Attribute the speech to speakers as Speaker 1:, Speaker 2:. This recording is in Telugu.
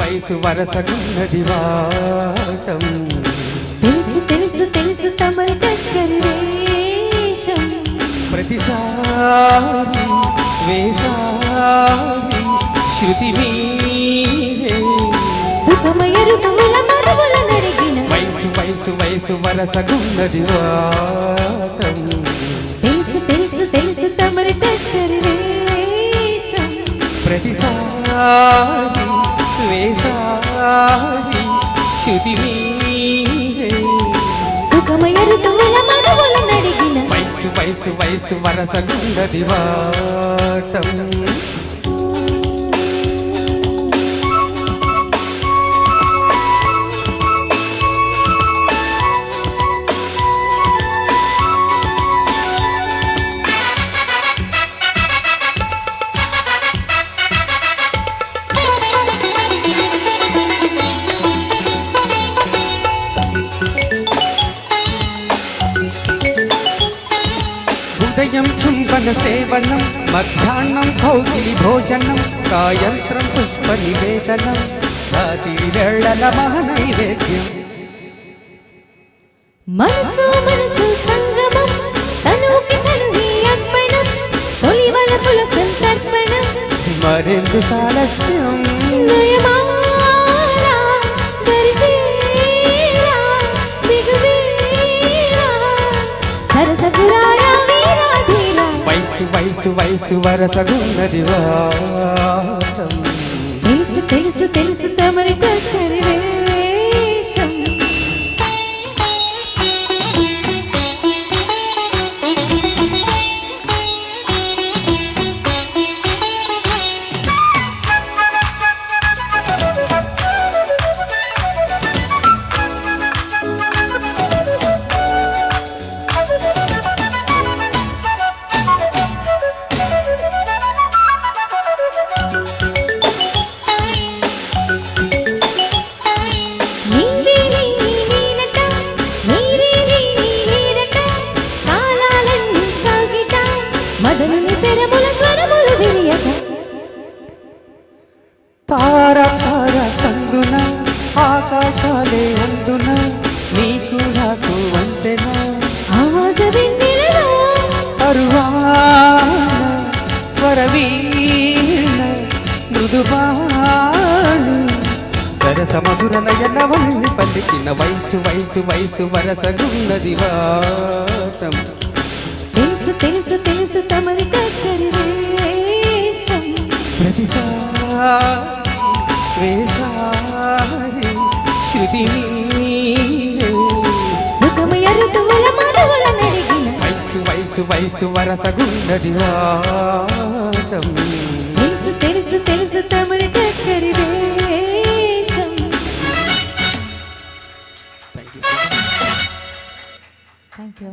Speaker 1: వయసు వరసగున్నది వాటం
Speaker 2: తెలుసు తెలుసు తెలుసు తమరి దగ్గరి వేషం
Speaker 1: ప్రతిసారి వేసారి శృతి మీరే
Speaker 2: సుఖమయ ఋతువుల మరువుల నడిగిన
Speaker 1: వయసు వయసు వయసు వరసగున్నది వాటం
Speaker 2: తెలుసు తెలుసు తెలుసు తమరి దగ్గరి వేషం
Speaker 1: ప్రతిసారి వేసారి శృతి మీరే
Speaker 2: సుఖమయ ఋతువుల మరువుల నడిగిన
Speaker 1: వయసు వయసు వయసు వరసగున్నది వాటం ఉదయం చుంబన సేవనం మధ్యాహ్నం కౌగిలి భోజనం సాయంత్రం పుష్ప నివేదనం రాత్రి వేళల మహనైవేద్యం
Speaker 2: మనసు మనసు సంగమం తనుకి తనువి అర్పణం తొలి వలపుల సంతర్పణం
Speaker 1: మరెందు సాలస్యం
Speaker 2: నయమారా దరిచేరా బిగువేరా సరసగురారా వీరాధీరా
Speaker 1: వయసు వయసు వయసు వరసగున్నది వాటం
Speaker 2: తెలుసు తెలుసు తెలుసు తమరి దగ్గరి వేషం
Speaker 1: తార తార సందున ఆకాశాలే అందున నీకు నాకు వంతెన అరువాన స్వరవీణ మృదువాణి సరస మధుర నయనవల్లి పలికిన వయసు వయసు వయసు వరసగున్నది వాటం
Speaker 2: తెలుసు తెలుసు తెలుసు తమరి దగ్గరి వేషం
Speaker 1: ప్రతిసారి వేసారి శృతి మీరే
Speaker 2: సుఖమయ ఋతువుల మరువుల నడిగిన
Speaker 1: వయసు వయసు వయసు వరసగున్నది వాటం
Speaker 2: తెలుసు తెలుసు తెలుసు తమరి దగ్గరి వేషం థ్యాంక్ యూ